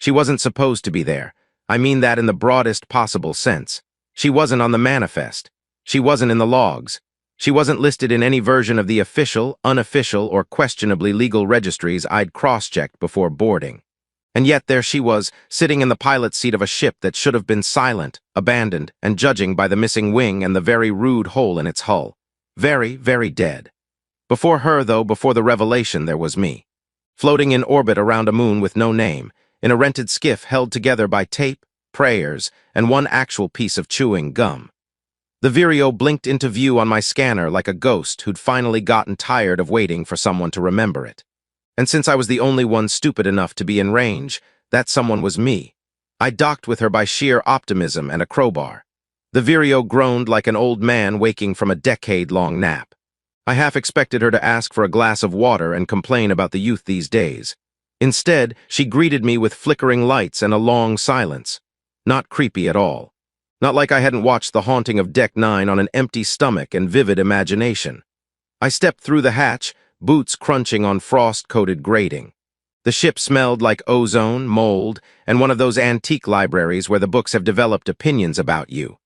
She wasn't supposed to be there. I mean that in the broadest possible sense. She wasn't on the manifest. She wasn't in the logs. She wasn't listed in any version of the official, unofficial, or questionably legal registries I'd cross-checked before boarding. And yet there she was, sitting in the pilot's seat of a ship that should have been silent, abandoned, and judging by the missing wing and the very rude hole in its hull. Very, very dead. Before her, though, before the revelation, there was me. Floating in orbit around a moon with no name, in a rented skiff held together by tape, prayers, and one actual piece of chewing gum. The Vireo blinked into view on my scanner like a ghost who'd finally gotten tired of waiting for someone to remember it. And since I was the only one stupid enough to be in range, that someone was me. I docked with her by sheer optimism and a crowbar. The Vireo groaned like an old man waking from a decade-long nap. I half expected her to ask for a glass of water and complain about the youth these days. Instead, she greeted me with flickering lights and a long silence. Not creepy at all. Not like I hadn't watched The Haunting of Deck 9 on an empty stomach and vivid imagination. I stepped through the hatch, boots crunching on frost-coated grating. The ship smelled like ozone, mold, and one of those antique libraries where the books have developed opinions about you.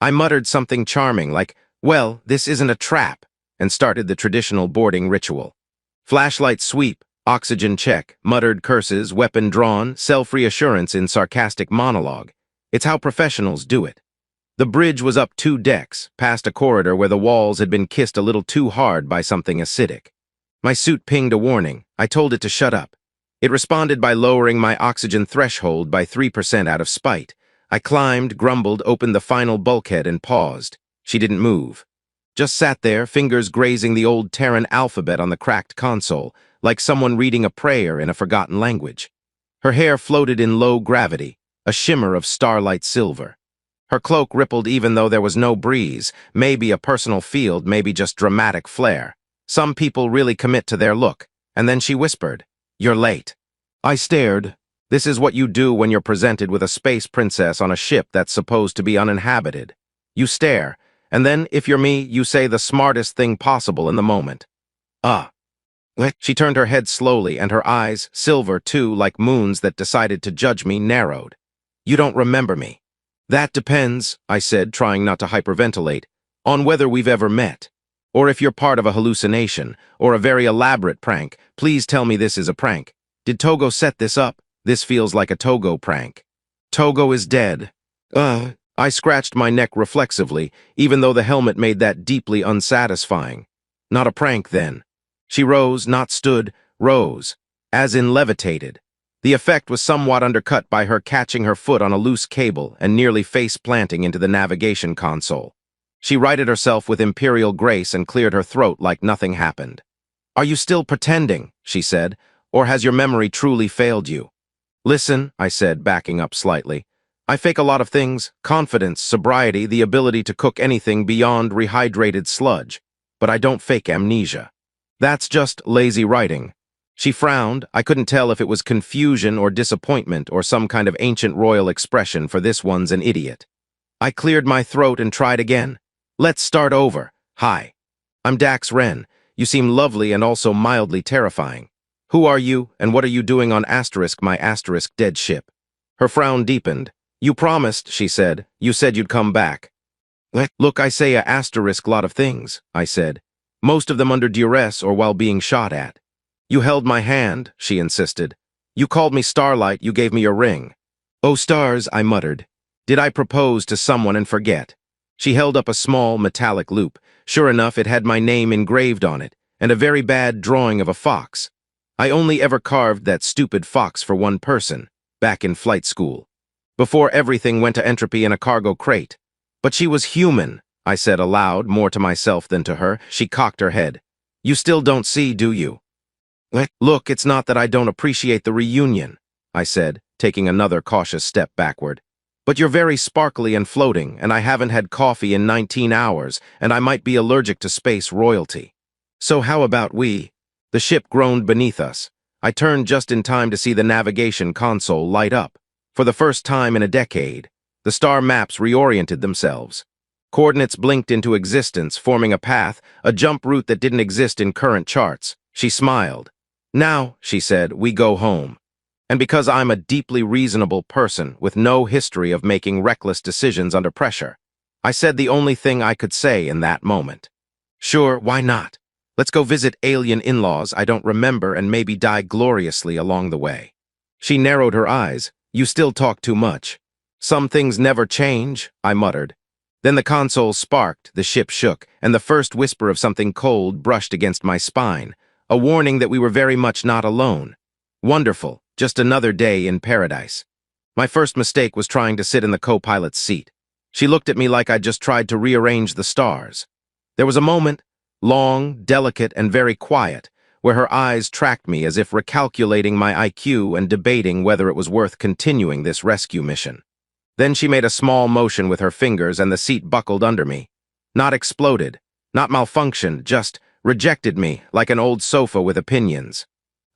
I muttered something charming like, "Well, this isn't a trap," and started the traditional boarding ritual. Flashlight sweep, oxygen check, muttered curses, weapon drawn, self-reassurance in sarcastic monologue. It's how professionals do it. The bridge was up 2 decks, past a corridor where the walls had been kissed a little too hard by something acidic. My suit pinged a warning. I told it to shut up. It responded by lowering my oxygen threshold by 3% out of spite. I climbed, grumbled, opened the final bulkhead and paused. She didn't move. Just sat there, fingers grazing the old Terran alphabet on the cracked console, like someone reading a prayer in a forgotten language. Her hair floated in low gravity, a shimmer of starlight silver. Her cloak rippled even though there was no breeze, maybe a personal field, maybe just dramatic flair. Some people really commit to their look. And then she whispered, "You're late." I stared. This is what you do when you're presented with a space princess on a ship that's supposed to be uninhabited. You stare, and then, if you're me, you say the smartest thing possible in the moment. She turned her head slowly, and her eyes, silver too, like moons that decided to judge me, narrowed. "You don't remember me." "That depends," I said, trying not to hyperventilate, "on whether we've ever met. Or if you're part of a hallucination, or a very elaborate prank. Please tell me this is a prank. Did Togo set this up? This feels like a Togo prank." "Togo is dead." I scratched my neck reflexively, even though the helmet made that deeply unsatisfying. Not a prank, then. She rose, not stood, rose, as in levitated. The effect was somewhat undercut by her catching her foot on a loose cable and nearly face-planting into the navigation console. She righted herself with imperial grace and cleared her throat like nothing happened. "Are you still pretending?" she said, "or has your memory truly failed you?" "Listen," I said, backing up slightly. "I fake a lot of things: confidence, sobriety, the ability to cook anything beyond rehydrated sludge. But I don't fake amnesia. That's just lazy writing." She frowned. I couldn't tell if it was confusion or disappointment or some kind of ancient royal expression, for this one's an idiot. I cleared my throat and tried again. "Let's start over. Hi. I'm Dax Wren. You seem lovely and also mildly terrifying. Who are you, and what are you doing on my dead ship?" Her frown deepened. "You promised," she said. "You said you'd come back." "Look, I say a lot of things," I said. "Most of them under duress or while being shot at." "You held my hand," she insisted. "You called me Starlight, you gave me your ring." "Oh, stars," I muttered. Did I propose to someone and forget? She held up a small metallic loop. Sure enough, it had my name engraved on it, and a very bad drawing of a fox. I only ever carved that stupid fox for one person, back in flight school, before everything went to entropy in a cargo crate. "But she was human," I said aloud, more to myself than to her. She cocked her head. "You still don't see, do you?" "Look, it's not that I don't appreciate the reunion," I said, taking another cautious step backward. "But you're very sparkly and floating, and I haven't had coffee in 19 hours, and I might be allergic to space royalty. So how about we?" The ship groaned beneath us. I turned just in time to see the navigation console light up. For the first time in a decade, the star maps reoriented themselves. Coordinates blinked into existence, forming a path, a jump route that didn't exist in current charts. She smiled. "Now," she said, "we go home." And because I'm a deeply reasonable person with no history of making reckless decisions under pressure, I said the only thing I could say in that moment. Sure, why not? Let's go visit alien in-laws I don't remember and maybe die gloriously along the way. She narrowed her eyes. You still talk too much. Some things never change, I muttered. Then the console sparked, the ship shook, and the first whisper of something cold brushed against my spine, a warning that we were very much not alone. Wonderful, just another day in paradise. My first mistake was trying to sit in the co-pilot's seat. She looked at me like I'd just tried to rearrange the stars. There was a moment, long, delicate, and very quiet, where her eyes tracked me as if recalculating my IQ and debating whether it was worth continuing this rescue mission. Then she made a small motion with her fingers and the seat buckled under me. Not exploded, not malfunctioned, just rejected me like an old sofa with opinions.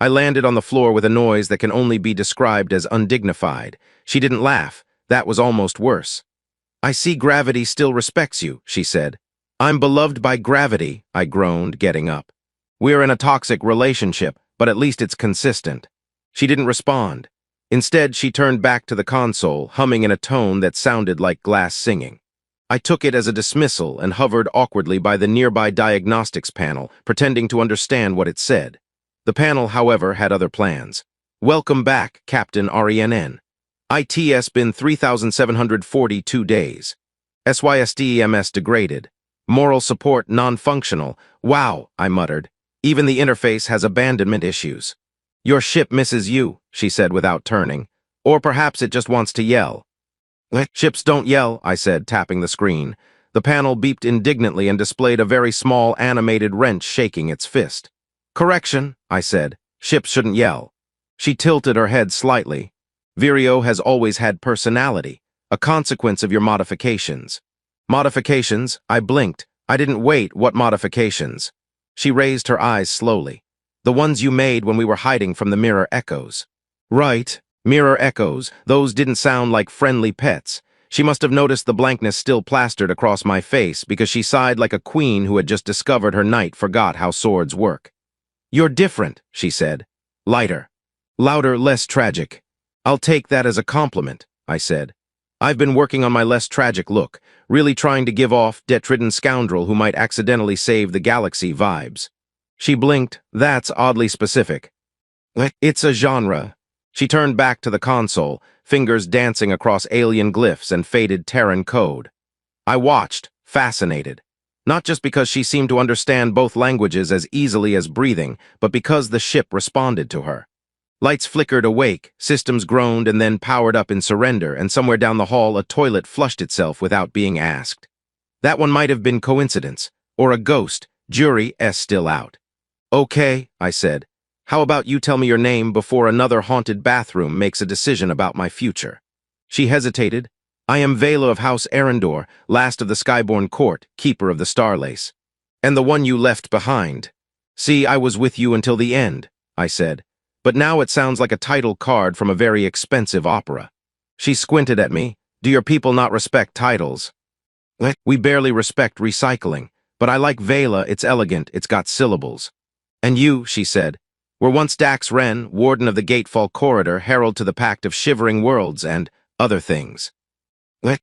I landed on the floor with a noise that can only be described as undignified. She didn't laugh. That was almost worse. I see gravity still respects you, she said. I'm beloved by gravity, I groaned, getting up. We're in a toxic relationship, but at least it's consistent. She didn't respond. Instead, she turned back to the console, humming in a tone that sounded like glass singing. I took it as a dismissal and hovered awkwardly by the nearby diagnostics panel, pretending to understand what it said. The panel, however, had other plans. Welcome back, Captain RENN. ITS been 3,742 days. SYSDEMS degraded. Moral support non-functional. Wow, I muttered. Even the interface has abandonment issues. Your ship misses you, she said without turning. Or perhaps it just wants to yell. Ships don't yell, I said, tapping the screen. The panel beeped indignantly and displayed a very small animated wrench shaking its fist. Correction, I said. Ships shouldn't yell. She tilted her head slightly. Vireo has always had personality, a consequence of your modifications. Modifications? I blinked. I didn't wait. What modifications? She raised her eyes slowly. The ones you made when we were hiding from the mirror echoes. Right, mirror echoes. Those didn't sound like friendly pets. She must have noticed the blankness still plastered across my face because she sighed like a queen who had just discovered her knight forgot how swords work. You're different, she said. Lighter. Louder, less tragic. I'll take that as a compliment, I said. I've been working on my less tragic look, really trying to give off debt-ridden scoundrel who might accidentally save the galaxy vibes. She blinked. That's oddly specific. It's a genre. She turned back to the console, fingers dancing across alien glyphs and faded Terran code. I watched, fascinated. Not just because she seemed to understand both languages as easily as breathing, but because the ship responded to her. Lights flickered awake, systems groaned and then powered up in surrender, and somewhere down the hall a toilet flushed itself without being asked. That one might have been coincidence, or a ghost, jury S still out. Okay, I said. How about you tell me your name before another haunted bathroom makes a decision about my future? She hesitated. I am Veila of House Arendor, last of the Skyborn Court, keeper of the Starlace. And the one you left behind. See, I was with you until the end, I said. But now it sounds like a title card from a very expensive opera. She squinted at me. Do your people not respect titles? We barely respect recycling, but I like Veila, it's elegant, it's got syllables. And you, she said, were once Dax Ren, warden of the Gatefall Corridor, herald to the Pact of Shivering Worlds, and other things.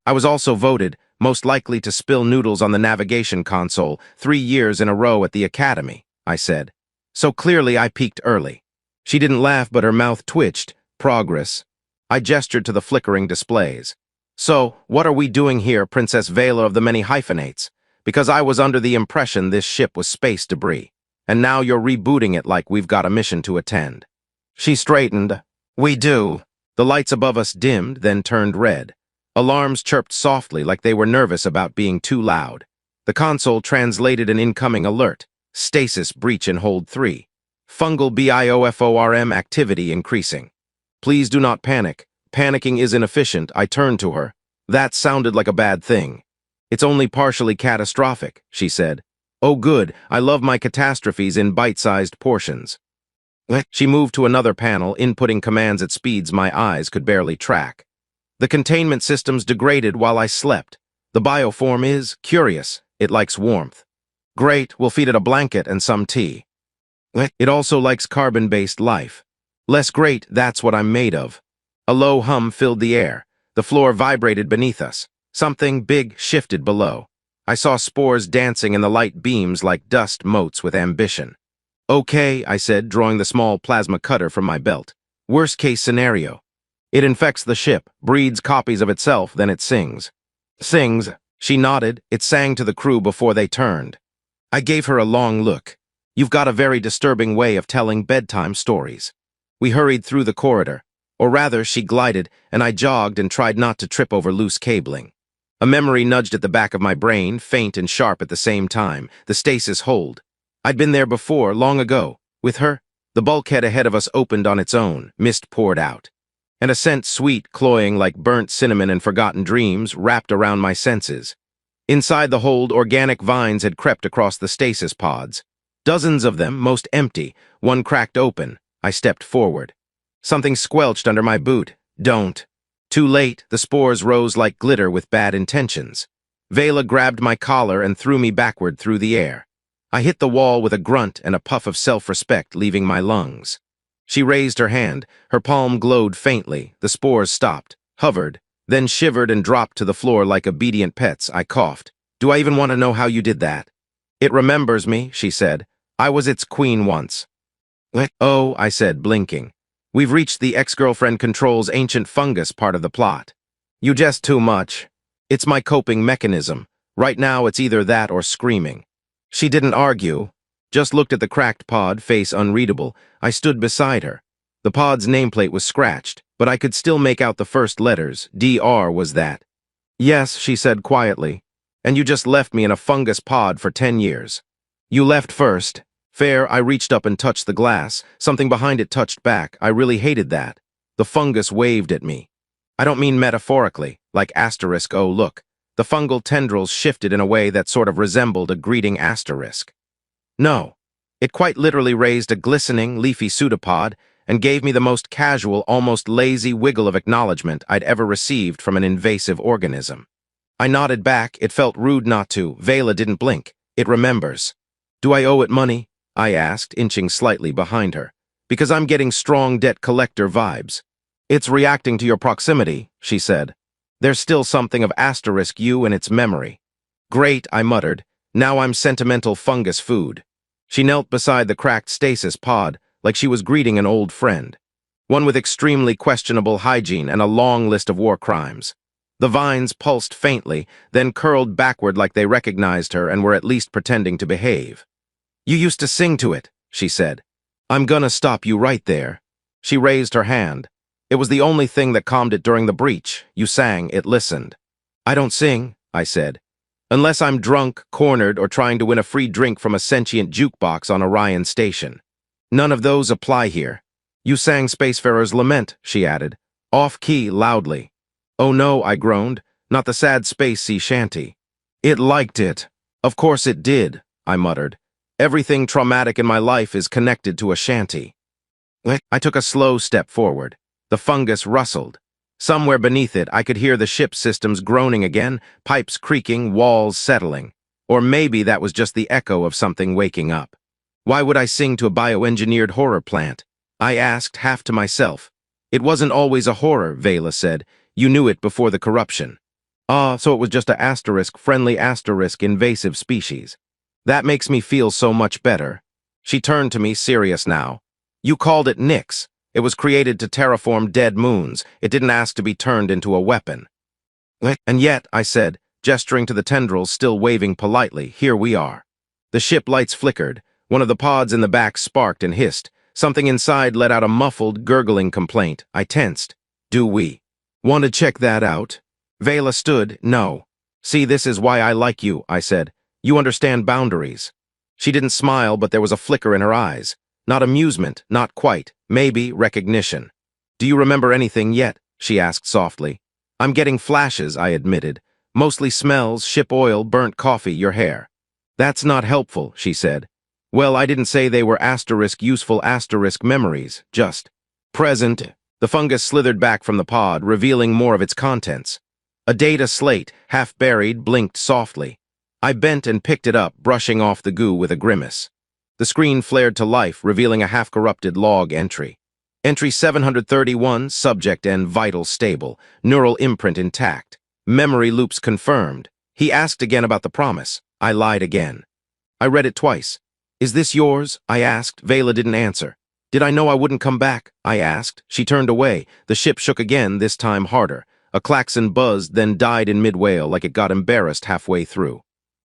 I was also voted, most likely to spill noodles on the navigation console 3 years in a row at the Academy, I said. So clearly I peaked early. She didn't laugh, but her mouth twitched. Progress. I gestured to the flickering displays. So, what are we doing here, Princess Veila of the Many Hyphenates? Because I was under the impression this ship was space debris. And now you're rebooting it like we've got a mission to attend. She straightened. We do. The lights above us dimmed, then turned red. Alarms chirped softly like they were nervous about being too loud. The console translated an incoming alert. Stasis breach in hold 3. Fungal BIOFORM activity increasing. Please do not panic. Panicking is inefficient. I turned to her. That sounded like a bad thing. It's only partially catastrophic, she said. Oh good, I love my catastrophes in bite-sized portions. She moved to another panel, inputting commands at speeds my eyes could barely track. The containment systems degraded while I slept. The bioform is curious. It likes warmth. Great, we'll feed it a blanket and some tea. It also likes carbon-based life. Less great, that's what I'm made of. A low hum filled the air. The floor vibrated beneath us. Something big shifted below. I saw spores dancing in the light beams like dust motes with ambition. Okay, I said, drawing the small plasma cutter from my belt. Worst case scenario. It infects the ship, breeds copies of itself, then it sings. Sings, she nodded. It sang to the crew before they turned. I gave her a long look. You've got a very disturbing way of telling bedtime stories. We hurried through the corridor. Or rather, she glided, and I jogged and tried not to trip over loose cabling. A memory nudged at the back of my brain, faint and sharp at the same time, the stasis hold. I'd been there before, long ago. With her, the bulkhead ahead of us opened on its own, mist poured out. And a scent sweet, cloying like burnt cinnamon and forgotten dreams, wrapped around my senses. Inside the hold, organic vines had crept across the stasis pods. Dozens of them, most empty, one cracked open. I stepped forward. Something squelched under my boot. Don't. Too late, the spores rose like glitter with bad intentions. Veila grabbed my collar and threw me backward through the air. I hit the wall with a grunt and a puff of self-respect leaving my lungs. She raised her hand. Her palm glowed faintly. The spores stopped, hovered, then shivered and dropped to the floor like obedient pets. I coughed. Do I even want to know how you did that? It remembers me, she said. I was its queen once. Oh, I said, blinking. We've reached the ex-girlfriend controls ancient fungus part of the plot. You jest too much. It's my coping mechanism. Right now it's either that or screaming. She didn't argue, just looked at the cracked pod, face unreadable. I stood beside her. The pod's nameplate was scratched, but I could still make out the first letters. DR was that. Yes, she said quietly. And you just left me in a fungus pod for 10 years. You left first. Fair, I reached up and touched the glass. Something behind it touched back. I really hated that. The fungus waved at me. I don't mean metaphorically, like asterisk, oh look. The fungal tendrils shifted in a way that sort of resembled a greeting asterisk. No. It quite literally raised a glistening, leafy pseudopod and gave me the most casual, almost lazy wiggle of acknowledgement I'd ever received from an invasive organism. I nodded back. It felt rude not to. Veila didn't blink. It remembers. Do I owe it money? I asked, inching slightly behind her. Because I'm getting strong debt collector vibes. It's reacting to your proximity, she said. There's still something of asterisk you in its memory. Great, I muttered. Now I'm sentimental fungus food. She knelt beside the cracked stasis pod, like she was greeting an old friend. One with extremely questionable hygiene and a long list of war crimes. The vines pulsed faintly, then curled backward like they recognized her and were at least pretending to behave. You used to sing to it, she said. I'm gonna stop you right there. She raised her hand. It was the only thing that calmed it during the breach. You sang, it listened. I don't sing, I said. Unless I'm drunk, cornered, or trying to win a free drink from a sentient jukebox on Orion Station. None of those apply here. You sang Spacefarer's Lament, she added. Off-key, loudly. Oh no, I groaned. Not the sad space sea shanty. It liked it. Of course it did, I muttered. Everything traumatic in my life is connected to a shanty. I took a slow step forward. The fungus rustled. Somewhere beneath it, I could hear the ship's systems groaning again, pipes creaking, walls settling. Or maybe that was just the echo of something waking up. Why would I sing to a bioengineered horror plant? I asked, half to myself. It wasn't always a horror, Veila said. You knew it before the corruption. Ah, so it was just a asterisk, friendly asterisk, invasive species. That makes me feel so much better. She turned to me, serious now. You called it Nyx. It was created to terraform dead moons. It didn't ask to be turned into a weapon. And yet, I said, gesturing to the tendrils still waving politely, here we are. The ship lights flickered. One of the pods in the back sparked and hissed. Something inside let out a muffled, gurgling complaint. I tensed. Do we want to check that out? Veila stood. No. See, this is why I like you, I said. You understand boundaries. She didn't smile, but there was a flicker in her eyes. Not amusement, not quite. Maybe recognition. Do you remember anything yet? She asked softly. I'm getting flashes, I admitted. Mostly smells, ship oil, burnt coffee, your hair. That's not helpful, she said. Well, I didn't say they were useful memories, just present. The fungus slithered back from the pod, revealing more of its contents. A data slate, half buried, blinked softly. I bent and picked it up, brushing off the goo with a grimace. The screen flared to life, revealing a half-corrupted log entry. Entry 731, subject and vital stable, neural imprint intact, memory loops confirmed. He asked again about the promise. I lied again. I read it twice. Is this yours? I asked. Veila didn't answer. Did I know I wouldn't come back? I asked. She turned away. The ship shook again, this time harder. A klaxon buzzed, then died in mid-wail like it got embarrassed halfway through.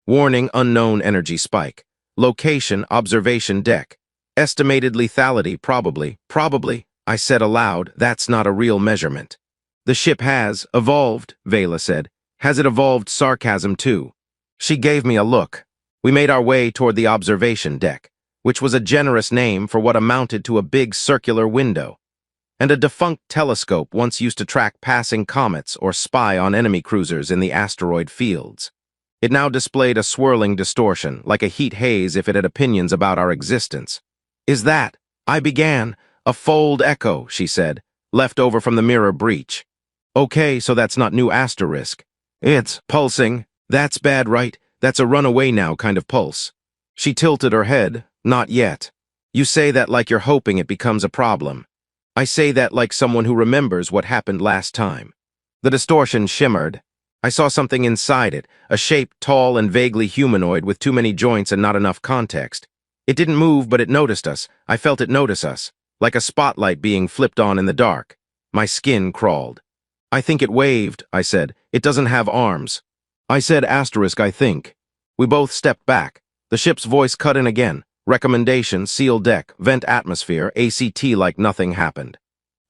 Warning, unknown energy spike. Location, observation deck. Estimated lethality, probably. Probably, I said aloud, that's not a real measurement. The ship has evolved, Veila said. Has it evolved sarcasm too? She gave me a look. We made our way toward the observation deck, which was a generous name for what amounted to a big circular window, and a defunct telescope once used to track passing comets or spy on enemy cruisers in the asteroid fields. It now displayed a swirling distortion, like a heat haze if it had opinions about our existence. Is that, I began, a fold echo, she said, left over from the mirror breach. Okay, so that's not new asterisk. It's pulsing. That's bad, right? That's a runaway now kind of pulse. She tilted her head. Not yet. You say that like you're hoping it becomes a problem. I say that like someone who remembers what happened last time. The distortion shimmered. I saw something inside it, a shape tall and vaguely humanoid with too many joints and not enough context. It didn't move, but it noticed us. I felt it notice us, like a spotlight being flipped on in the dark. My skin crawled. I think it waved, I said. It doesn't have arms. I said asterisk, I think. We both stepped back. The ship's voice cut in again. Recommendation, seal deck, vent atmosphere, ACT like nothing happened.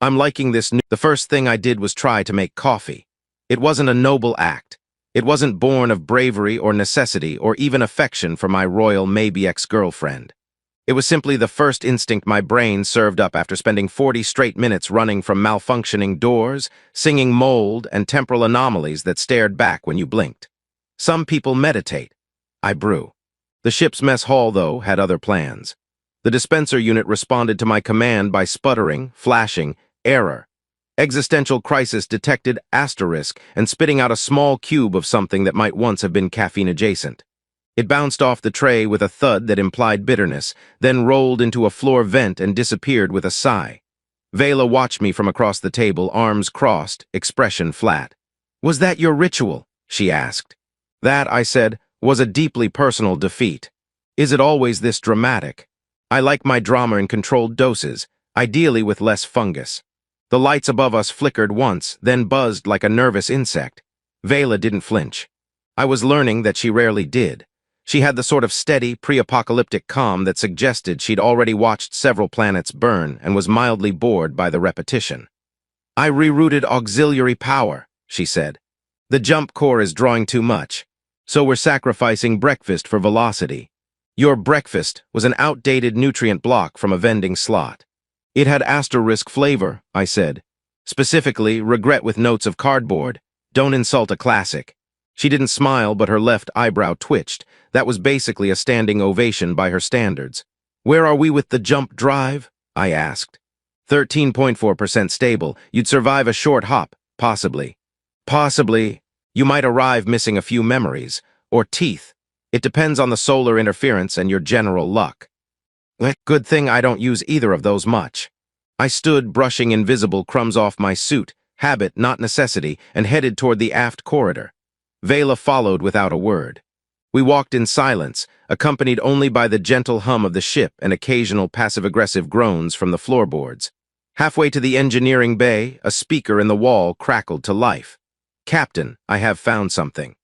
I'm liking this new— The first thing I did was try to make coffee. It wasn't a noble act. It wasn't born of bravery or necessity or even affection for my royal maybe ex-girlfriend. It was simply the first instinct my brain served up after spending 40 straight minutes running from malfunctioning doors, singing mold, and temporal anomalies that stared back when you blinked. Some people meditate. I brew. The ship's mess hall, though, had other plans. The dispenser unit responded to my command by sputtering, flashing, error. Existential crisis detected asterisk and spitting out a small cube of something that might once have been caffeine-adjacent. It bounced off the tray with a thud that implied bitterness, then rolled into a floor vent and disappeared with a sigh. Veila watched me from across the table, arms crossed, expression flat. Was that your ritual? She asked. That, I said, was a deeply personal defeat. Is it always this dramatic? I like my drama in controlled doses, ideally with less fungus. The lights above us flickered once, then buzzed like a nervous insect. Veila didn't flinch. I was learning that she rarely did. She had the sort of steady, pre-apocalyptic calm that suggested she'd already watched several planets burn and was mildly bored by the repetition. I rerouted auxiliary power, she said. The jump core is drawing too much, so we're sacrificing breakfast for velocity. Your breakfast was an outdated nutrient block from a vending slot. It had asterisk flavor, I said. Specifically, regret with notes of cardboard. Don't insult a classic. She didn't smile, but her left eyebrow twitched. That was basically a standing ovation by her standards. Where are we with the jump drive? I asked. 13.4% stable. You'd survive a short hop, possibly. Possibly. You might arrive missing a few memories, or teeth. It depends on the solar interference and your general luck. Good thing I don't use either of those much. I stood brushing invisible crumbs off my suit, habit, not necessity, and headed toward the aft corridor. Veila followed without a word. We walked in silence, accompanied only by the gentle hum of the ship and occasional passive-aggressive groans from the floorboards. Halfway to the engineering bay, a speaker in the wall crackled to life. Captain, I have found something.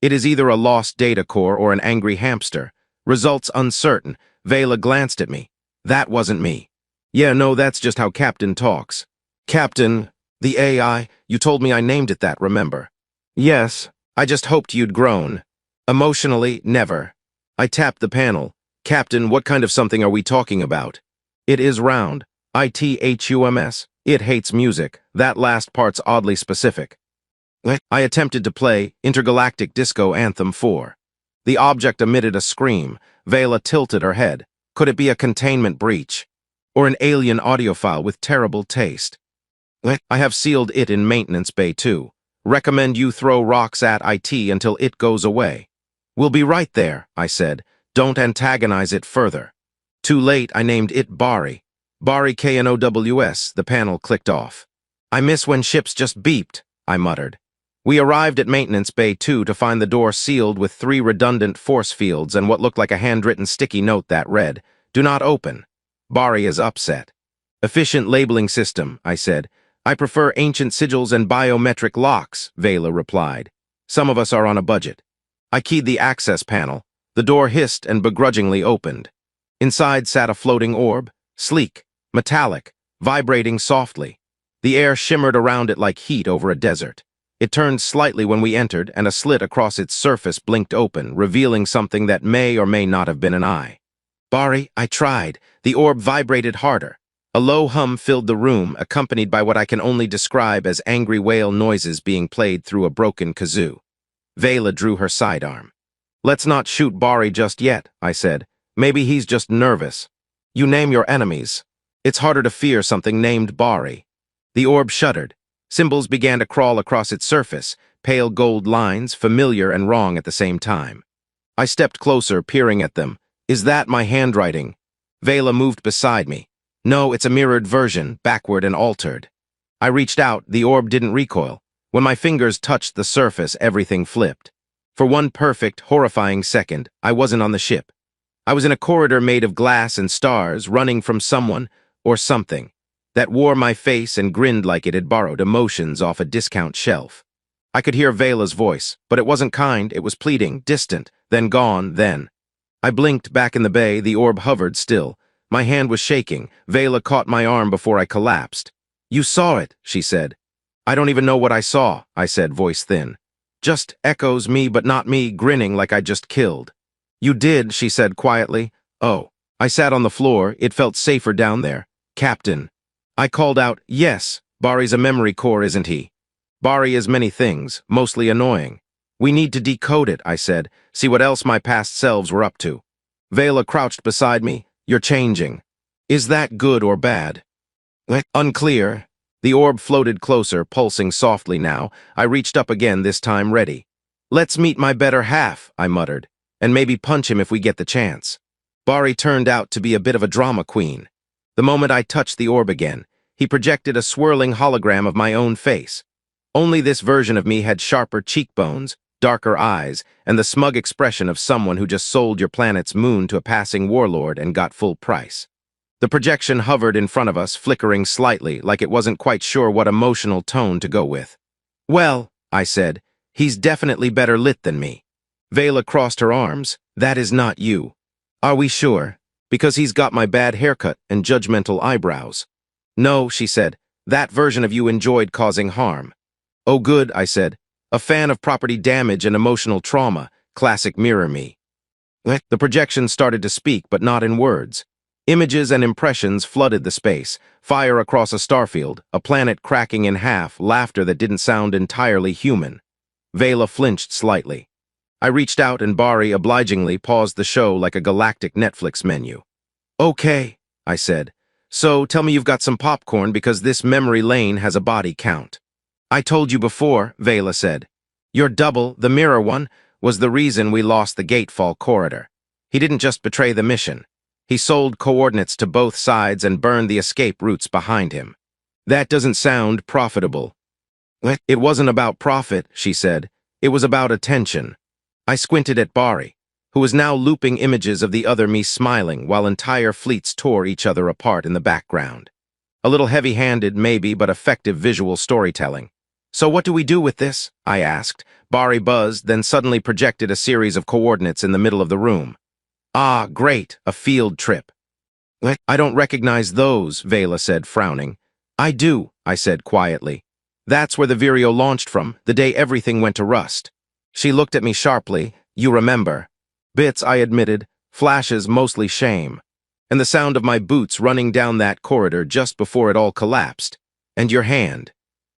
It is either a lost data core or an angry hamster. Results uncertain. Veila glanced at me. That wasn't me. Yeah, no, that's just how Captain talks. Captain, the AI, you told me I named it that, remember? Yes, I just hoped you'd grown. Emotionally, never. I tapped the panel. Captain, what kind of something are we talking about? It is round. ITHUMS. It hates music. That last part's oddly specific. I attempted to play Intergalactic Disco Anthem 4. The object emitted a scream. Veila tilted her head. Could it be a containment breach? Or an alien audiophile with terrible taste? I have sealed it in maintenance bay too. Recommend you throw rocks at IT until it goes away. We'll be right there, I said. Don't antagonize it further. Too late, I named it Bari. Bari KNOWS, the panel clicked off. I miss when ships just beeped, I muttered. We arrived at Maintenance Bay 2 to find the door sealed with 3 redundant force fields and what looked like a handwritten sticky note that read, "Do not open." Bari is upset. Efficient labeling system, I said. I prefer ancient sigils and biometric locks, Veila replied. Some of us are on a budget. I keyed the access panel. The door hissed and begrudgingly opened. Inside sat a floating orb, sleek, metallic, vibrating softly. The air shimmered around it like heat over a desert. It turned slightly when we entered, and a slit across its surface blinked open, revealing something that may or may not have been an eye. Bari, I tried. The orb vibrated harder. A low hum filled the room, accompanied by what I can only describe as angry whale noises being played through a broken kazoo. Veila drew her sidearm. Let's not shoot Bari just yet, I said. Maybe he's just nervous. You name your enemies. It's harder to fear something named Bari. The orb shuddered. Symbols began to crawl across its surface, pale gold lines, familiar and wrong at the same time. I stepped closer, peering at them. Is that my handwriting? Veila moved beside me. No, it's a mirrored version, backward and altered. I reached out, the orb didn't recoil. When my fingers touched the surface, everything flipped. For one perfect, horrifying second, I wasn't on the ship. I was in a corridor made of glass and stars, running from someone, or something, that wore my face and grinned like it had borrowed emotions off a discount shelf. I could hear Veila's voice, but it wasn't kind, it was pleading, distant, then gone, then. I blinked back in the bay, the orb hovered still. My hand was shaking. Veila caught my arm before I collapsed. You saw it, she said. I don't even know what I saw, I said, voice thin. Just echoes, me but not me, grinning like I just killed. You did, she said quietly. Oh. I sat on the floor, it felt safer down there. Captain. I called out, yes, Bari's a memory core, isn't he? Bari is many things, mostly annoying. We need to decode it, I said, see what else my past selves were up to. Veila crouched beside me. You're changing. Is that good or bad? Unclear. The orb floated closer, pulsing softly now. I reached up again, this time ready. Let's meet my better half, I muttered, and maybe punch him if we get the chance. Bari turned out to be a bit of a drama queen. The moment I touched the orb again, he projected a swirling hologram of my own face. Only this version of me had sharper cheekbones, darker eyes, and the smug expression of someone who just sold your planet's moon to a passing warlord and got full price. The projection hovered in front of us, flickering slightly, like it wasn't quite sure what emotional tone to go with. Well, I said, he's definitely better lit than me. Veila crossed her arms. That is not you. Are we sure? Because he's got my bad haircut and judgmental eyebrows. No, she said, that version of you enjoyed causing harm. Oh good, I said. A fan of property damage and emotional trauma, classic mirror me. The projection started to speak, but not in words. Images and impressions flooded the space, fire across a starfield, a planet cracking in half, laughter that didn't sound entirely human. Veila flinched slightly. I reached out and Bari obligingly paused the show like a Galactic Netflix menu. Okay, I said. So tell me you've got some popcorn because this memory lane has a body count. I told you before, Veila said. Your double, the mirror one, was the reason we lost the Gatefall corridor. He didn't just betray the mission. He sold coordinates to both sides and burned the escape routes behind him. That doesn't sound profitable. It wasn't about profit, she said. It was about attention. I squinted at Bari, who was now looping images of the other me smiling while entire fleets tore each other apart in the background. A little heavy-handed, maybe, but effective visual storytelling. So what do we do with this? I asked. Bari buzzed, then suddenly projected a series of coordinates in the middle of the room. Ah, great, a field trip. I don't recognize those, Veila said, frowning. I do, I said quietly. That's where the Vireo launched from, the day everything went to rust. She looked at me sharply. You remember. Bits, I admitted, flashes, mostly shame. And the sound of my boots running down that corridor just before it all collapsed. And your hand.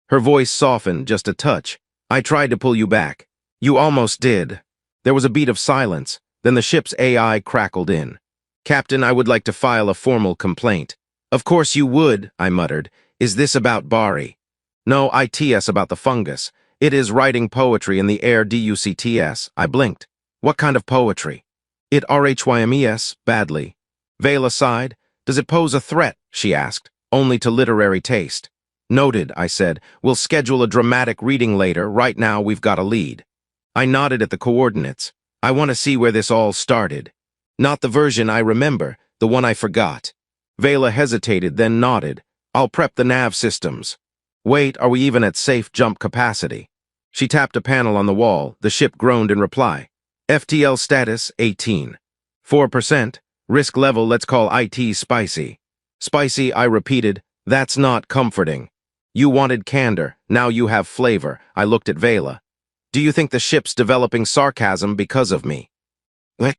Her voice softened just a touch. I tried to pull you back. You almost did. There was a beat of silence. Then the ship's AI crackled in. Captain, I would like to file a formal complaint. Of course you would, I muttered. Is this about Bari? No, ITS about the fungus. It is writing poetry in the air DUCTS. I blinked. What kind of poetry? It RHYMES, badly. Veila sighed. Does it pose a threat? She asked, only to literary taste. Noted, I said. We'll schedule a dramatic reading later. Right now we've got a lead. I nodded at the coordinates. I want to see where this all started. Not the version I remember, the one I forgot. Veila hesitated, then nodded. I'll prep the nav systems. Wait, are we even at safe jump capacity? She tapped a panel on the wall. The ship groaned in reply. FTL status, 18. 4%. Risk level, let's call IT spicy. Spicy, I repeated. That's not comforting. You wanted candor, now you have flavor. I looked at Veila. Do you think the ship's developing sarcasm because of me?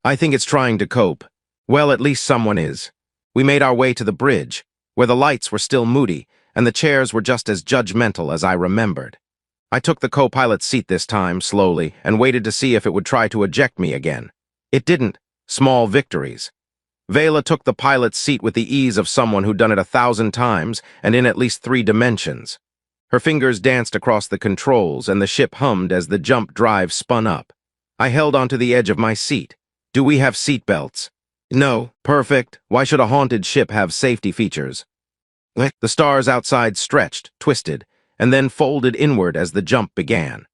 I think it's trying to cope. Well, at least someone is. We made our way to the bridge, where the lights were still moody, and the chairs were just as judgmental as I remembered. I took the co-pilot's seat this time, slowly, and waited to see if it would try to eject me again. It didn't. Small victories. Veila took the pilot's seat with the ease of someone who'd done it 1,000 times and in at least 3 dimensions. Her fingers danced across the controls and the ship hummed as the jump drive spun up. I held onto the edge of my seat. Do we have seat belts? No. Perfect. Why should a haunted ship have safety features? The stars outside stretched, twisted, and then folded inward as the jump began.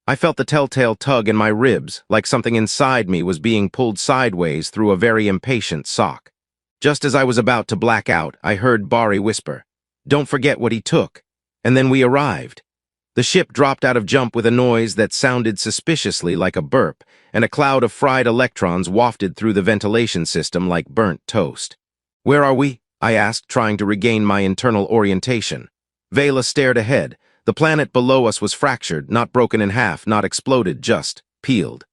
I felt the telltale tug in my ribs, like something inside me was being pulled sideways through a very impatient sock. Just as I was about to black out, I heard Bari whisper, "Don't forget what he took." And then we arrived. The ship dropped out of jump with a noise that sounded suspiciously like a burp, and a cloud of fried electrons wafted through the ventilation system like burnt toast. "Where are we?" I asked, trying to regain my internal orientation. Veila stared ahead. The planet below us was fractured, not broken in half, not exploded, just peeled.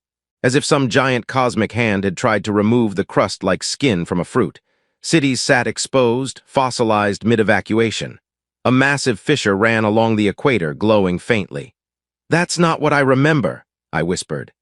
As if some giant cosmic hand had tried to remove the crust like skin from a fruit. Cities sat exposed, fossilized mid-evacuation. A massive fissure ran along the equator, glowing faintly. "That's not what I remember," I whispered.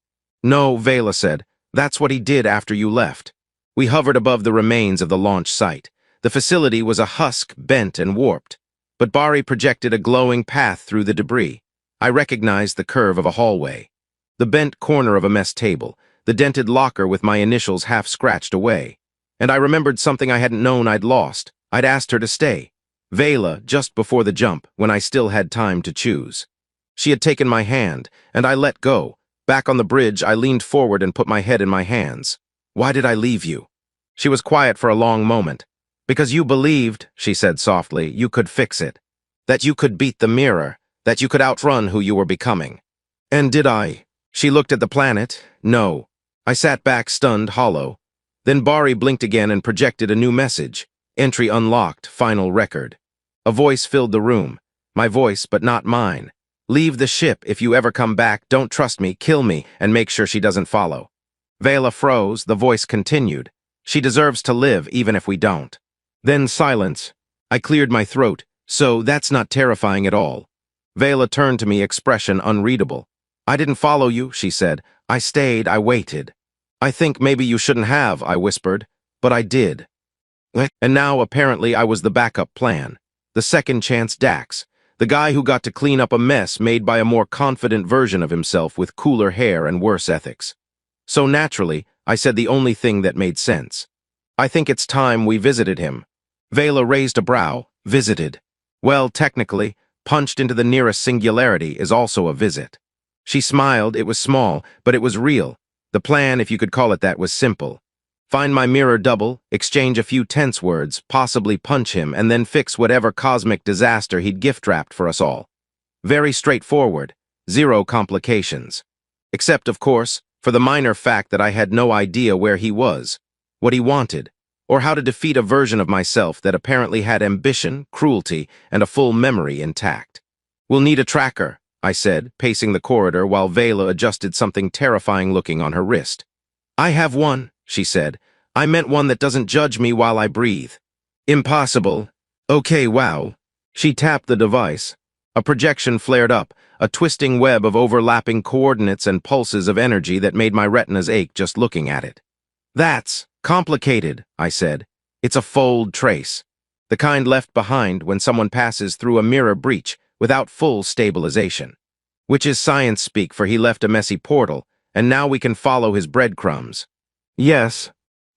"No," Veila said. "That's what he did after you left." We hovered above the remains of the launch site. The facility was a husk, bent and warped. But Bari projected a glowing path through the debris. I recognized the curve of a hallway. The bent corner of a mess table, the dented locker with my initials half scratched away. And I remembered something I hadn't known I'd lost. I'd asked her to stay. Veila, just before the jump, when I still had time to choose. She had taken my hand, and I let go. Back on the bridge, I leaned forward and put my head in my hands. "Why did I leave you?" She was quiet for a long moment. "Because you believed," she said softly, "you could fix it. That you could beat the mirror. That you could outrun who you were becoming." "And did I?" She looked at the planet. "No." I sat back, stunned, hollow. Then Bari blinked again and projected a new message. Entry unlocked, final record. A voice filled the room. My voice, but not mine. "Leave the ship. If you ever come back, don't trust me, kill me, and make sure she doesn't follow." Veila froze. The voice continued. "She deserves to live, even if we don't." Then silence. I cleared my throat. "So that's not terrifying at all." Veila turned to me, expression unreadable. "I didn't follow you," she said. "I stayed, I waited." "I think maybe you shouldn't have," I whispered. "But I did." And now, apparently, I was the backup plan. The second chance Dax. The guy who got to clean up a mess made by a more confident version of himself with cooler hair and worse ethics. So naturally, I said the only thing that made sense. "I think it's time we visited him." Veila raised a brow. "Visited?" "Well, technically, punched into the nearest singularity is also a visit." She smiled. It was small, but it was real. The plan, if you could call it that, was simple. Find my mirror double, exchange a few tense words, possibly punch him, and then fix whatever cosmic disaster he'd gift-wrapped for us all. Very straightforward. Zero complications. Except, of course, for the minor fact that I had no idea where he was, what he wanted, or how to defeat a version of myself that apparently had ambition, cruelty, and a full memory intact. "We'll need a tracker," I said, pacing the corridor while Veila adjusted something terrifying-looking on her wrist. "I have one," she said. "I meant one that doesn't judge me while I breathe." "Impossible." "Okay, wow." She tapped the device. A projection flared up, a twisting web of overlapping coordinates and pulses of energy that made my retinas ache just looking at it. "That's complicated," I said. "It's a fold trace. The kind left behind when someone passes through a mirror breach without full stabilization. Which is science speak, for he left a messy portal, and now we can follow his breadcrumbs." "Yes."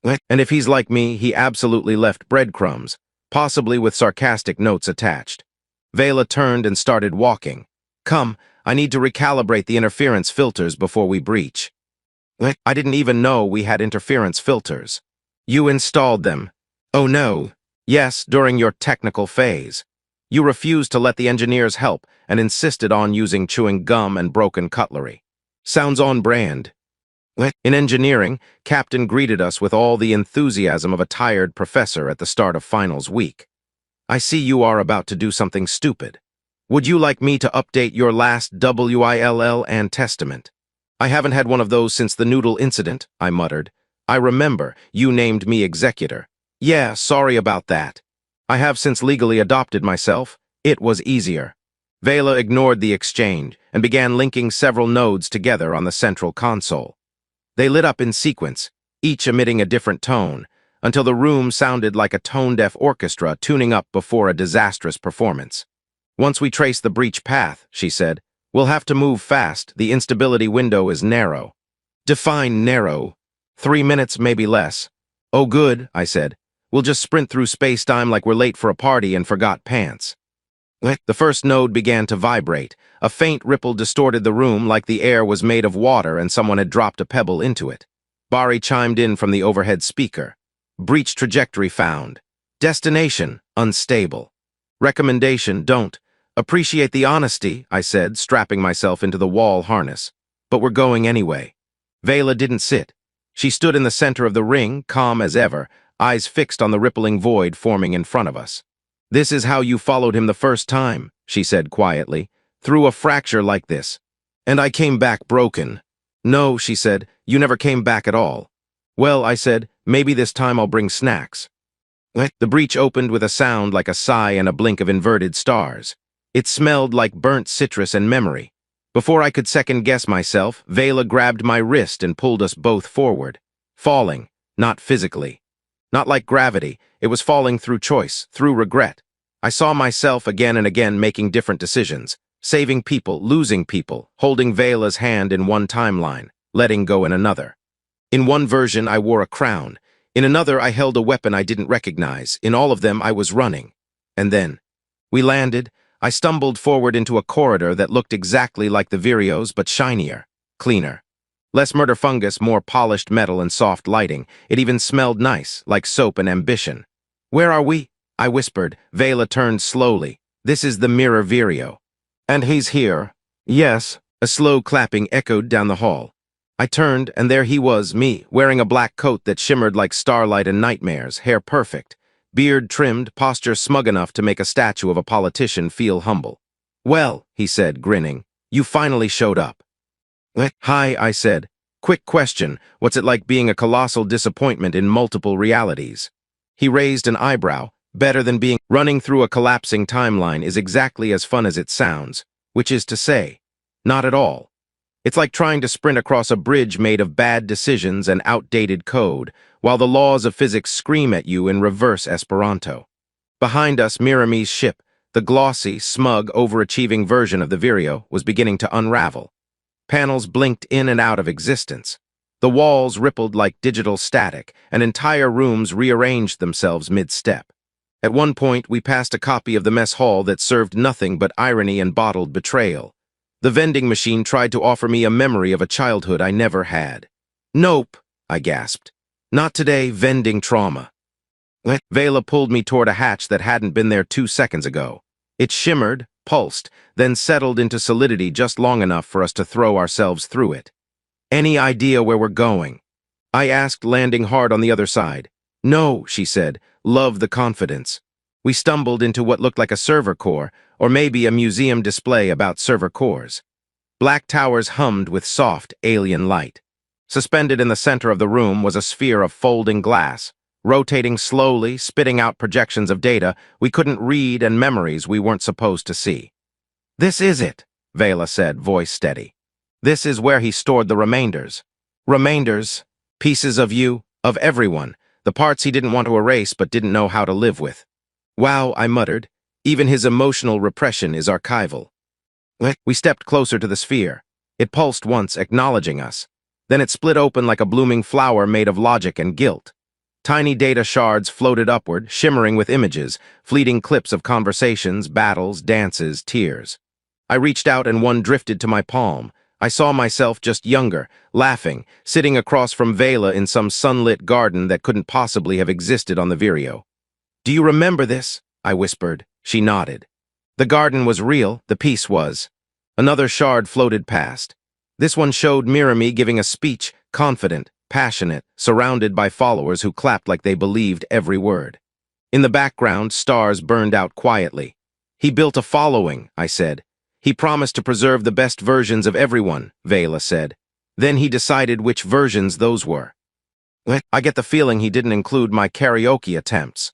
And if he's like me, he absolutely left breadcrumbs, possibly with sarcastic notes attached. Veila turned and started walking. Come, I need to recalibrate the interference filters before we breach. I didn't even know we had interference filters. You installed them. Oh no. Yes, during your technical phase. You refused to let the engineers help and insisted on using chewing gum and broken cutlery. Sounds on brand. In engineering, Captain greeted us with all the enthusiasm of a tired professor at the start of finals week. I see you are about to do something stupid. Would you like me to update your last WILL and testament? I haven't had one of those since the noodle incident, I muttered. I remember, you named me executor. Yeah, sorry about that. I have since legally adopted myself. It was easier. Veila ignored the exchange and began linking several nodes together on the central console. They lit up in sequence, each emitting a different tone, until the room sounded like a tone-deaf orchestra tuning up before a disastrous performance. Once we trace the breach path, she said, we'll have to move fast. The instability window is narrow. Define narrow. 3 minutes, maybe less. Oh good, I said. We'll just sprint through space-time like we're late for a party and forgot pants. The first node began to vibrate. A faint ripple distorted the room like the air was made of water and someone had dropped a pebble into it. Bari chimed in from the overhead speaker. Breach trajectory found. Destination, unstable. Recommendation, don't. Appreciate the honesty, I said, strapping myself into the wall harness. But we're going anyway. Veila didn't sit. She stood in the center of the ring, calm as ever, eyes fixed on the rippling void forming in front of us. This is how you followed him the first time, she said quietly, through a fracture like this. And I came back broken. No, she said, you never came back at all. Well, I said, maybe this time I'll bring snacks. The breach opened with a sound like a sigh and a blink of inverted stars. It smelled like burnt citrus and memory. Before I could second-guess myself, Veila grabbed my wrist and pulled us both forward. Falling, not physically. Not like gravity, it was falling through choice, through regret. I saw myself again and again making different decisions, saving people, losing people, holding Veila's hand in one timeline, letting go in another. In one version, I wore a crown. In another, I held a weapon I didn't recognize. In all of them, I was running. And then, we landed. I stumbled forward into a corridor that looked exactly like the Vireo's, but shinier, cleaner. Less murder fungus, more polished metal and soft lighting. It even smelled nice, like soap and ambition. Where are we? I whispered. Veila turned slowly. This is the Mirror Vireo. And he's here. Yes. A slow clapping echoed down the hall. I turned, and there he was, me, wearing a black coat that shimmered like starlight and nightmares, hair perfect, beard trimmed, posture smug enough to make a statue of a politician feel humble. Well, he said, grinning, you finally showed up. Hi, I said. Quick question, what's it like being a colossal disappointment in multiple realities? He raised an eyebrow. Better than being running through a collapsing timeline is exactly as fun as it sounds, which is to say, not at all. It's like trying to sprint across a bridge made of bad decisions and outdated code, while the laws of physics scream at you in reverse Esperanto. Behind us, Mirami's ship, the glossy, smug, overachieving version of the Vireo, was beginning to unravel. Panels blinked in and out of existence. The walls rippled like digital static, and entire rooms rearranged themselves mid-step. At one point, we passed a copy of the mess hall that served nothing but irony and bottled betrayal. The vending machine tried to offer me a memory of a childhood I never had. Nope, I gasped. Not today, vending trauma. Veila pulled me toward a hatch that hadn't been there 2 seconds ago. It shimmered, pulsed, then settled into solidity just long enough for us to throw ourselves through it. Any idea where we're going? I asked, landing hard on the other side. No, she said. Love the confidence. We stumbled into what looked like a server core, or maybe a museum display about server cores. Black towers hummed with soft, alien light. Suspended in the center of the room was a sphere of folding glass, rotating slowly, spitting out projections of data we couldn't read and memories we weren't supposed to see. This is it, Veila said, voice steady. This is where he stored the remainders. Remainders, pieces of you, of everyone. The parts he didn't want to erase but didn't know how to live with. Wow, I muttered. Even his emotional repression is archival. We stepped closer to the sphere. It pulsed once, acknowledging us. Then it split open like a blooming flower made of logic and guilt. Tiny data shards floated upward, shimmering with images, fleeting clips of conversations, battles, dances, tears. I reached out and one drifted to my palm. I saw myself just younger, laughing, sitting across from Veila in some sunlit garden that couldn't possibly have existed on the Vireo. "Do you remember this?" I whispered. She nodded. The garden was real, the piece was. Another shard floated past. This one showed Mirami giving a speech, confident, passionate, surrounded by followers who clapped like they believed every word. In the background, stars burned out quietly. "He built a following," I said. "He promised to preserve the best versions of everyone," Veila said. "Then he decided which versions those were." I get the feeling he didn't include my karaoke attempts.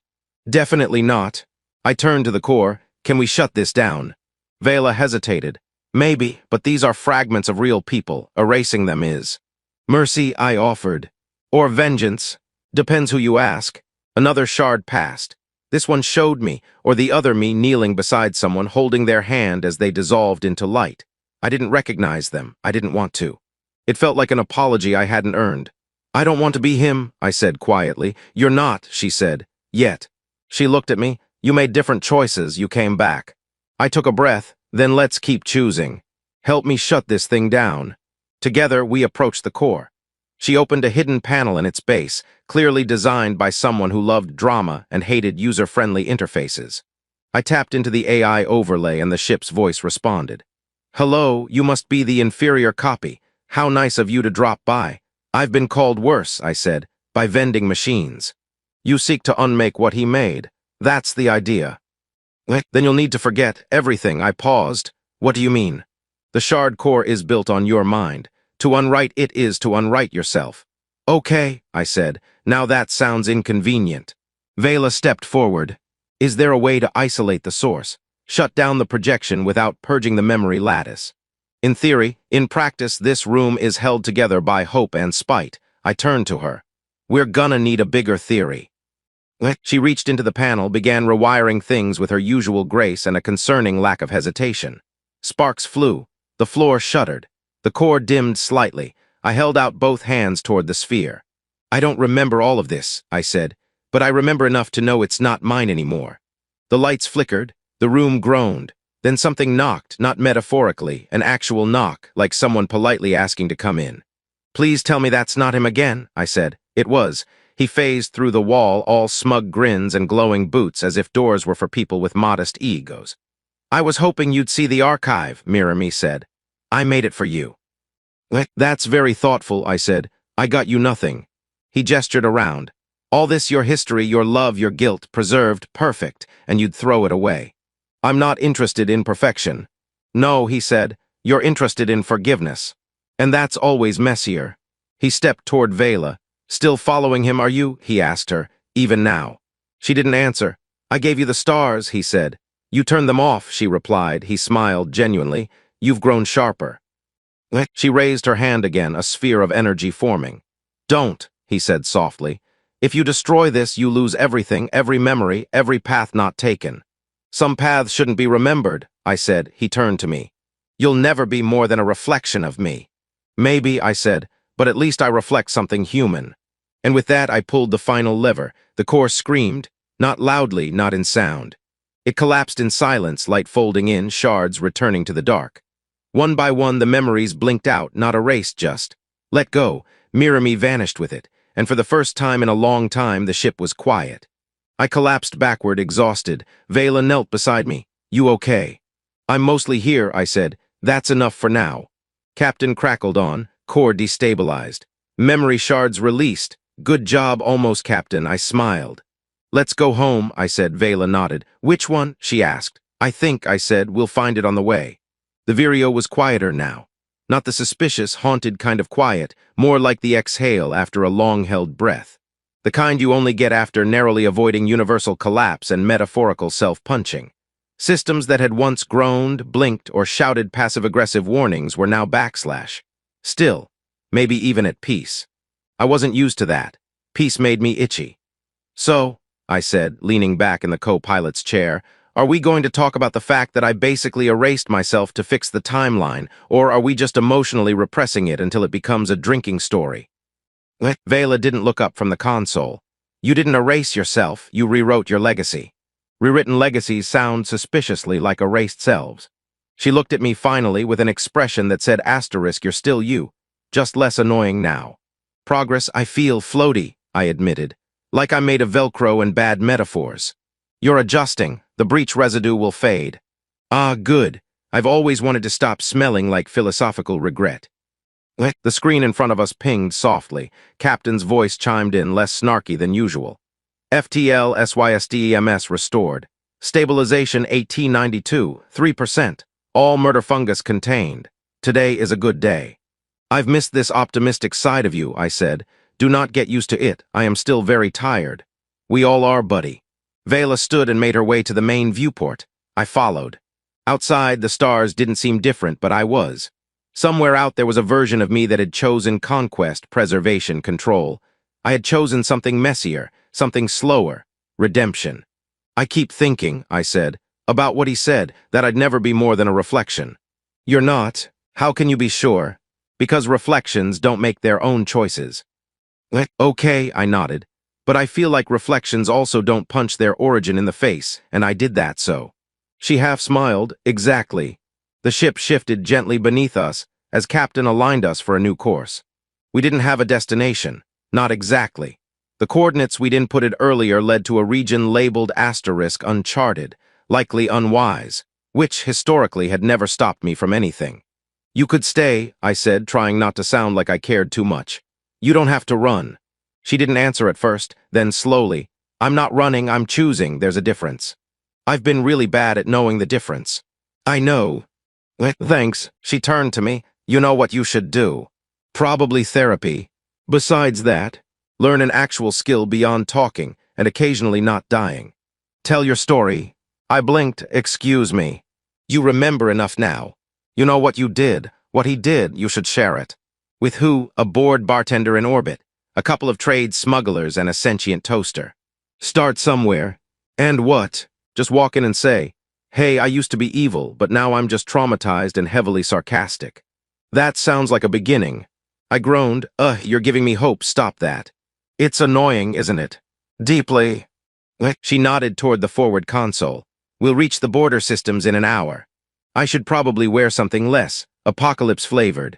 "Definitely not." I turned to the core. "Can we shut this down?" Veila hesitated. "Maybe, but these are fragments of real people. Erasing them is." "Mercy," I offered. "Or vengeance. Depends who you ask." Another shard passed. This one showed me, or the other me kneeling beside someone holding their hand as they dissolved into light. I didn't recognize them. I didn't want to. It felt like an apology I hadn't earned. "I don't want to be him," I said quietly. "You're not," she said. "Yet." She looked at me. "You made different choices. You came back." I took a breath. "Then let's keep choosing. Help me shut this thing down." Together, we approached the core. She opened a hidden panel in its base, clearly designed by someone who loved drama and hated user-friendly interfaces. I tapped into the AI overlay and the ship's voice responded. "Hello, you must be the inferior copy. How nice of you to drop by. I've been called worse," I said, "by vending machines. You seek to unmake what he made. That's the idea." "Then you'll need to forget everything." I paused. "What do you mean?" "The shard core is built on your mind. To unwrite it is to unwrite yourself." "Okay," I said. "Now that sounds inconvenient." Veila stepped forward. "Is there a way to isolate the source? Shut down the projection without purging the memory lattice?" "In theory, in practice, this room is held together by hope and spite." I turned to her. "We're gonna need a bigger theory." She reached into the panel, began rewiring things with her usual grace and a concerning lack of hesitation. Sparks flew. The floor shuddered. The core dimmed slightly. I held out both hands toward the sphere. "I don't remember all of this," I said, "but I remember enough to know it's not mine anymore." The lights flickered. The room groaned. Then something knocked, not metaphorically, an actual knock, like someone politely asking to come in. "Please tell me that's not him again," I said. It was. He phased through the wall, all smug grins and glowing boots, as if doors were for people with modest egos. "I was hoping you'd see the archive," Mirami said. "I made it for you." "That's very thoughtful," I said. "I got you nothing." He gestured around. "All this, your history, your love, your guilt, preserved, perfect, and you'd throw it away." "I'm not interested in perfection." "No," he said. "You're interested in forgiveness. And that's always messier." He stepped toward Veila. "Still following him, are you?" he asked her, even now. She didn't answer. "I gave you the stars," he said. "You turned them off," she replied. He smiled genuinely. "You've grown sharper." She raised her hand again, a sphere of energy forming. "Don't," he said softly. "If you destroy this, you lose everything, every memory, every path not taken." "Some paths shouldn't be remembered," I said. He turned to me. "You'll never be more than a reflection of me." "Maybe," I said, "but at least I reflect something human." And with that, I pulled the final lever. The core screamed, not loudly, not in sound. It collapsed in silence, light folding in, shards returning to the dark. One by one, the memories blinked out, not erased, just. Let go. Mirami vanished with it, and for the first time in a long time, the ship was quiet. I collapsed backward, exhausted. Veila knelt beside me. "You okay?" "I'm mostly here," I said. "That's enough for now." Captain crackled on, core destabilized. "Memory shards released. Good job, almost, Captain," I smiled. "Let's go home," I said. Veila nodded. "Which one?" she asked. "I think," I said, "we'll find it on the way." The Vireo was quieter now. Not the suspicious, haunted kind of quiet, more like the exhale after a long-held breath. The kind you only get after narrowly avoiding universal collapse and metaphorical self-punching. Systems that had once groaned, blinked, or shouted passive-aggressive warnings were now backslash. Still, maybe even at peace. I wasn't used to that. Peace made me itchy. "So," I said, leaning back in the co-pilot's chair, "are we going to talk about the fact that I basically erased myself to fix the timeline, or are we just emotionally repressing it until it becomes a drinking story?" Veila didn't look up from the console. You didn't erase yourself, you rewrote your legacy. Rewritten legacies sound suspiciously like erased selves. She looked at me finally with an expression that said, asterisk, you're still you, just less annoying now. Progress, I feel floaty, I admitted, like I'm made of Velcro and bad metaphors. You're adjusting, the breach residue will fade. Ah, good. I've always wanted to stop smelling like philosophical regret. The screen in front of us pinged softly. Captain's voice chimed in, less snarky than usual. FTL SYSDEMS restored. Stabilization 1892, 3%. All murder fungus contained. Today is a good day. I've missed this optimistic side of you, I said. Do not get used to it. I am still very tired. We all are, buddy. Veila stood and made her way to the main viewport. I followed. Outside, the stars didn't seem different, but I was. Somewhere out there was a version of me that had chosen conquest, preservation, control. I had chosen something messier, something slower, redemption. I keep thinking, I said, about what he said, that I'd never be more than a reflection. You're not. How can you be sure? Because reflections don't make their own choices. Okay, I nodded. But I feel like reflections also don't punch their origin in the face, and I did that so. She half smiled. Exactly. The ship shifted gently beneath us as Captain aligned us for a new course. We didn't have a destination. Not exactly. The coordinates we'd inputted earlier led to a region labeled asterisk uncharted, likely unwise, which historically had never stopped me from anything. You could stay, I said, trying not to sound like I cared too much. You don't have to run. She didn't answer at first, then slowly. I'm not running, I'm choosing, there's a difference. I've been really bad at knowing the difference. I know. Thanks, she turned to me. You know what you should do. Probably therapy. Besides that, learn an actual skill beyond talking and occasionally not dying. Tell your story. I blinked. Excuse me. You remember enough now. You know what you did, what he did, you should share it. With who? A bored bartender in orbit, a couple of trade smugglers and a sentient toaster. Start somewhere. And what? Just walk in and say, hey, I used to be evil, but now I'm just traumatized and heavily sarcastic. That sounds like a beginning. I groaned. You're giving me hope, stop that. It's annoying, isn't it? Deeply. She nodded toward the forward console. We'll reach the border systems in an hour. I should probably wear something less, apocalypse-flavored.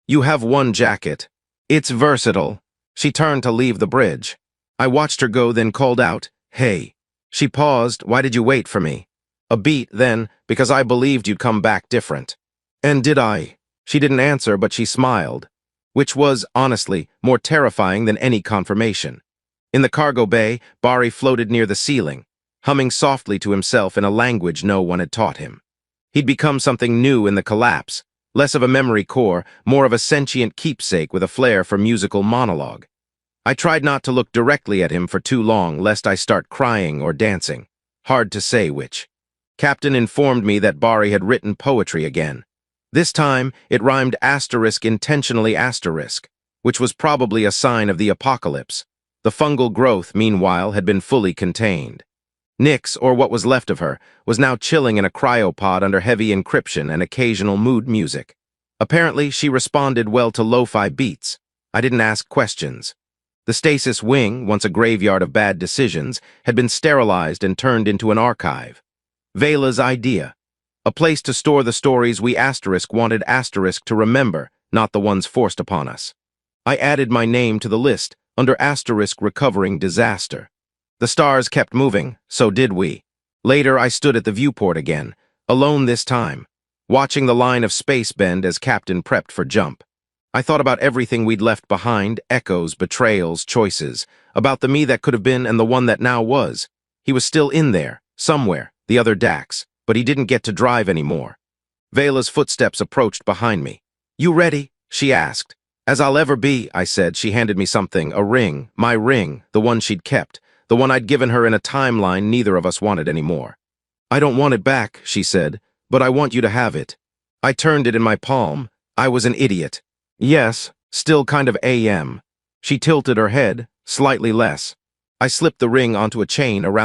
You have one jacket. It's versatile. She turned to leave the bridge. I watched her go, then called out, hey. She paused. Why did you wait for me? A beat, then, because I believed you'd come back different. And did I? She didn't answer, but she smiled, which was, honestly, more terrifying than any confirmation. In the cargo bay, Bari floated near the ceiling, humming softly to himself in a language no one had taught him. He'd become something new in the collapse, less of a memory core, more of a sentient keepsake with a flair for musical monologue. I tried not to look directly at him for too long, lest I start crying or dancing. Hard to say which. Captain informed me that Bari had written poetry again. This time, it rhymed asterisk intentionally asterisk, which was probably a sign of the apocalypse. The fungal growth, meanwhile, had been fully contained. Nyx, or what was left of her, was now chilling in a cryopod under heavy encryption and occasional mood music. Apparently, she responded well to lo-fi beats. I didn't ask questions. The stasis wing, once a graveyard of bad decisions, had been sterilized and turned into an archive. Veila's idea. A place to store the stories we asterisk wanted asterisk to remember, not the ones forced upon us. I added my name to the list, under asterisk recovering disaster. The stars kept moving, so did we. Later, I stood at the viewport again, alone this time, watching the line of space bend as Captain prepped for jump. I thought about everything we'd left behind, echoes, betrayals, choices, about the me that could have been and the one that now was. He was still in there, somewhere, the other Dax, but he didn't get to drive anymore. Veila's footsteps approached behind me. You ready? She asked. As I'll ever be, I said. She handed me something, a ring, my ring, the one she'd kept, the one I'd given her in a timeline neither of us wanted anymore. I don't want it back, she said, but I want you to have it. I turned it in my palm. I was an idiot. Yes, still kind of AM. She tilted her head, slightly less. I slipped the ring onto a chain around